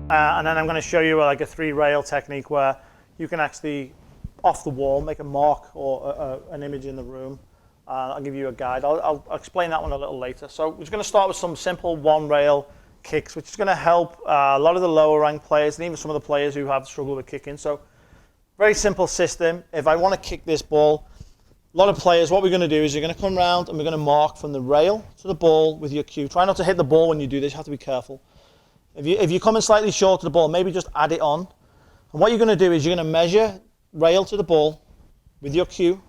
And then I'm going to show you like a 3-rail technique where you can actually, off the wall, make a mark or an image in the room. I'll give you a guide. I'll explain that one a little later. So we're just going to start with some simple 1-rail kicks, which is going to help a lot of the lower ranked players and even some of the players who have struggled with kicking. So very simple system. If I want to kick this ball, a lot of players, what we're going to do is you're going to come around and we're going to mark from the rail to the ball with your cue. Try not to hit the ball when you do this. You have to be careful. If you're coming slightly short of the ball, maybe just add it on. And what you're going to do is you're going to measure rail to the ball with your cue.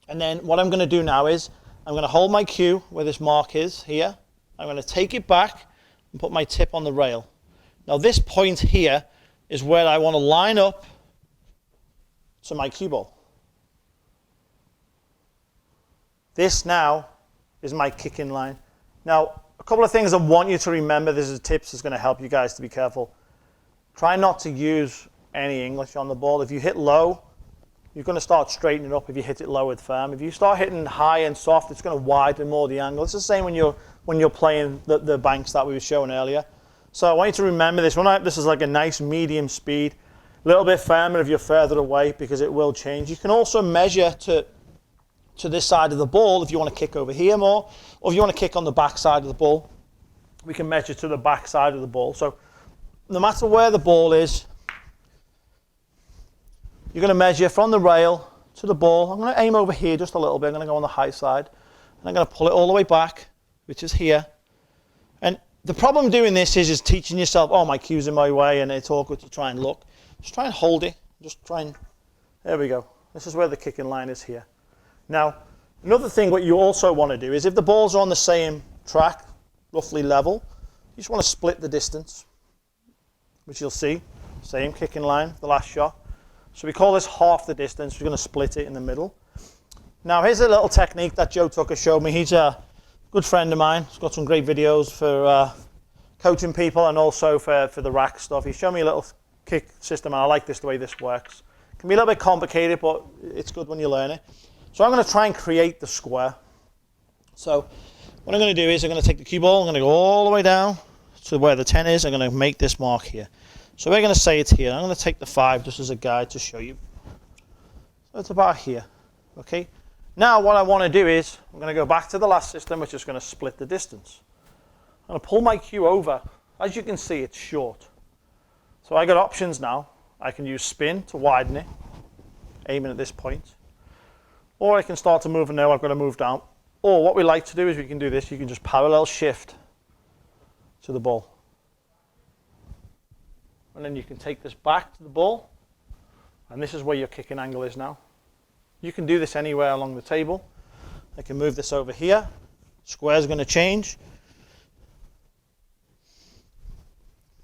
And then what I'm going to do now is I'm going to hold my cue where this mark is here. I'm going to take it back and put my tip on the rail. Now this point here is where I want to line up to my cue ball. This now is my kicking line. Now, a couple of things I want you to remember. This is tips that's going to help you guys to be careful. Try not to use any English on the ball. If you hit low, you're going to start straightening it up if you hit it low with firm. If you start hitting high and soft, it's going to widen more the angle. It's the same when you're playing the banks that we were showing earlier. So I want you to remember this. This is like a nice medium speed. A little bit firmer if you're further away because it will change. You can also measure to this side of the ball if you want to kick over here more, or if you want to kick on the back side of the ball, we can measure to the back side of the ball. So no matter where the ball is, you're going to measure from the rail to the ball. I'm going to aim over here just a little bit. I'm going to go on the high side. And I'm going to pull it all the way back, which is here. And the problem doing this is teaching yourself, oh, my cue's in my way, and it's awkward to try and look. Just try and hold it. Just try and, there we go. This is where the kicking line is here. Now, another thing what you also want to do is if the balls are on the same track, roughly level, you just want to split the distance, which you'll see, same kicking line, the last shot. So we call this half the distance. We're going to split it in the middle. Now, here's a little technique that Joe Tucker showed me. He's a good friend of mine. He's got some great videos for coaching people and also for the rack stuff. He showed me a little kick system, and I like the way this works. It can be a little bit complicated, but it's good when you learn it. So I'm going to try and create the square. So what I'm going to do is I'm going to take the cue ball, I'm going to go all the way down to where the 10 is. I'm going to make this mark here. So we're going to say it's here. I'm going to take the 5 just as a guide to show you. So it's about here. Okay. Now what I want to do is I'm going to go back to the last system, which is going to split the distance. I'm going to pull my cue over. As you can see, it's short. So I got options now. I can use spin to widen it, aiming at this point. Or I can start to move, and now I've got to move down. Or what we like to do is we can do this. You can just parallel shift to the ball. And then you can take this back to the ball. And this is where your kicking angle is now. You can do this anywhere along the table. I can move this over here. Square's going to change.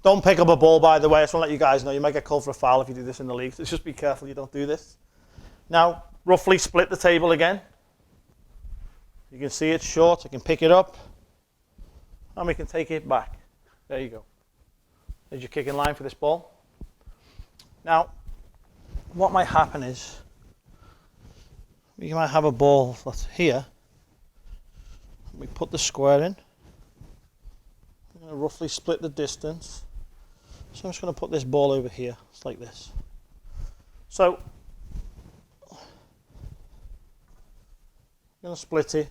Don't pick up a ball, by the way. I just want to let you guys know you might get called for a foul if you do this in the league. So just be careful you don't do this. Now, roughly split the table again. You can see it's short. I can pick it up. And we can take it back. There you go. There's your kicking line for this ball. Now, what might happen is you might have a ball that's here. We put the square in. I'm going to roughly split the distance. So I'm just going to put this ball over here. It's like this. So I'm going to split it.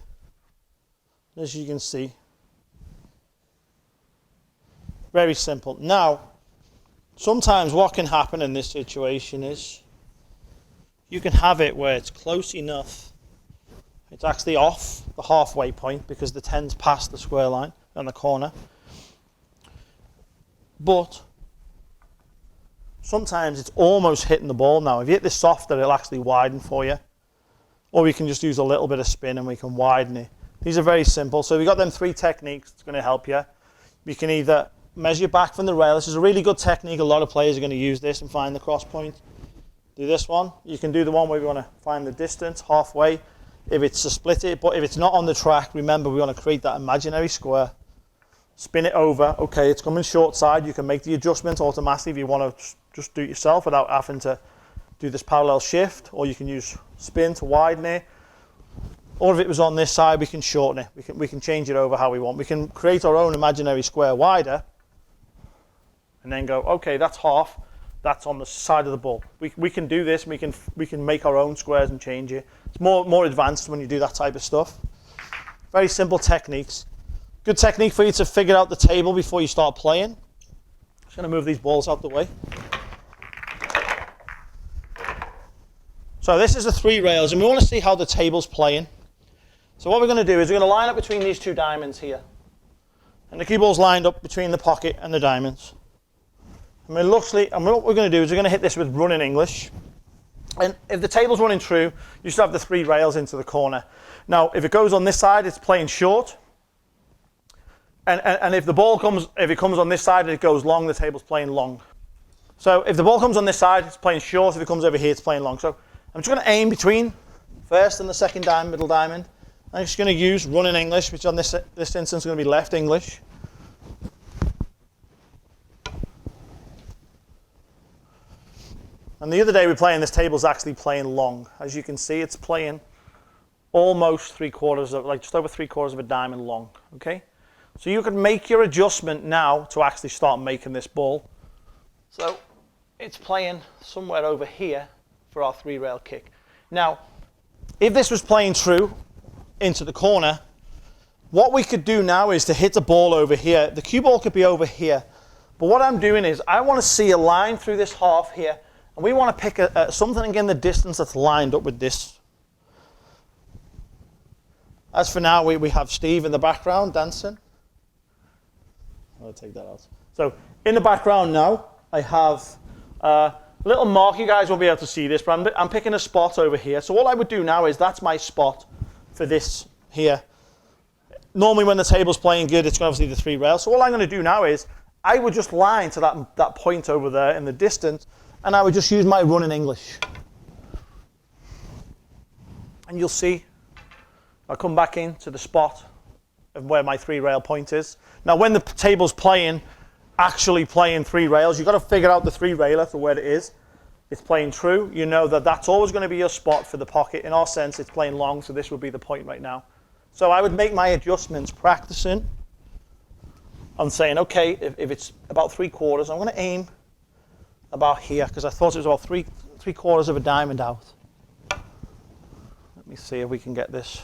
As you can see. Very simple. Now, sometimes what can happen in this situation is you can have it where it's close enough. It's actually off the halfway point because the 10's past the square line on the corner. But sometimes it's almost hitting the ball now. If you hit this softer, it'll actually widen for you. Or we can just use a little bit of spin and we can widen it. These are very simple. So we've got them 3 techniques that's going to help you. You can either measure back from the rail. This is a really good technique. A lot of players are going to use this and find the cross point. Do this one. You can do the one where we want to find the distance halfway if it's to split it. But if it's not on the track, remember we want to create that imaginary square. Spin it over. Okay, it's coming short side. You can make the adjustment automatically if you want to just do it yourself without having to do this parallel shift. Or you can use spin to widen it. Or if it was on this side, we can shorten it. We can change it over how we want. We can create our own imaginary square wider and then go, okay, that's half, that's on the side of the ball. We can do this, we can make our own squares and change it. It's more advanced when you do that type of stuff. Very simple techniques. Good technique for you to figure out the table before you start playing. Just going to move these balls out the way. So this is the 3 rails, and we want to see how the table's playing. So what we're going to do is we're going to line up between these 2 diamonds here. And the cue ball's lined up between the pocket and the diamonds. And what we're going to do is we're going to hit this with running English. And if the table's running true, you still have the 3 rails into the corner. Now, if it goes on this side, it's playing short. And if the ball comes on this side and it goes long, the table's playing long. So if the ball comes on this side, it's playing short. If it comes over here, it's playing long. So I'm just going to aim between first and the second diamond, middle diamond. I'm just going to use running English, which on this instance is going to be left English. And the other day we were playing, this table's actually playing long. As you can see, it's playing almost just over 3/4 of a diamond long. Okay, so you can make your adjustment now to actually start making this ball. So it's playing somewhere over here for our 3 rail kick. Now, if this was playing true into the corner, what we could do now is to hit the ball over here. The cue ball could be over here, but what I'm doing is I want to see a line through this half here, and we want to pick something in the distance that's lined up with this. As for now, we have Steve in the background dancing. I'll take that out. So in the background now, I have a little mark. You guys won't be able to see this, but I'm picking a spot over here. So all I would do now is that's my spot for this here. Normally when the table's playing good, it's obviously the 3 rails. So all I'm going to do now is I would just line to that point over there in the distance, and I would just use my running English. And you'll see I'll come back into the spot of where my 3 rail point is. Now when the table's actually playing 3 rails, you've got to figure out the 3 railer for where it is. It's playing true. You know that's always going to be your spot for the pocket. In our sense, it's playing long, so this would be the point right now. So I would make my adjustments practicing on saying, okay, if it's about 3/4, I'm going to aim about here, because I thought it was about 3/4 of a diamond out. Let me see if we can get this.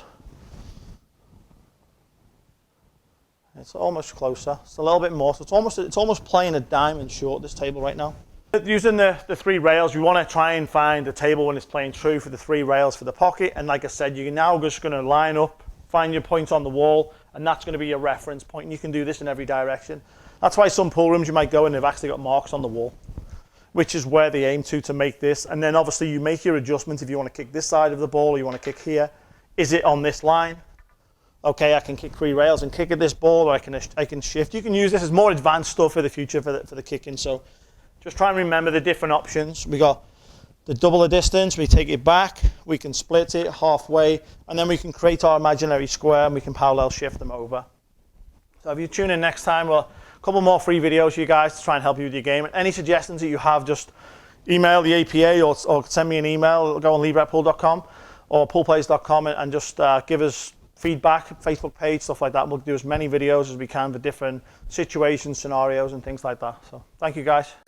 It's almost closer. It's a little bit more. So it's almost playing a diamond short, this table right now. Using the 3 rails, you want to try and find the table when it's playing true for the 3 rails for the pocket. And like I said, you're now just going to line up, find your point on the wall, and that's going to be your reference point. And you can do this in every direction. That's why some pool rooms you might go in, they've actually got marks on the wall, which is where they aim to make this. And then obviously you make your adjustments if you want to kick this side of the ball or you want to kick here. Is it on this line? Okay, I can kick 3 rails and kick at this ball, or I can shift. You can use this as more advanced stuff for the future for the kicking. So just try and remember the different options. We got the double the distance, we take it back, we can split it halfway, and then we can create our imaginary square and we can parallel shift them over. So if you tune in next time, well, a couple more free videos for you guys to try and help you with your game. And any suggestions that you have, just email the APA or send me an email. Go on leveratpool.com or poolplays.com and just give us feedback, Facebook page, stuff like that. We'll do as many videos as we can for different situations, scenarios, and things like that. So thank you guys.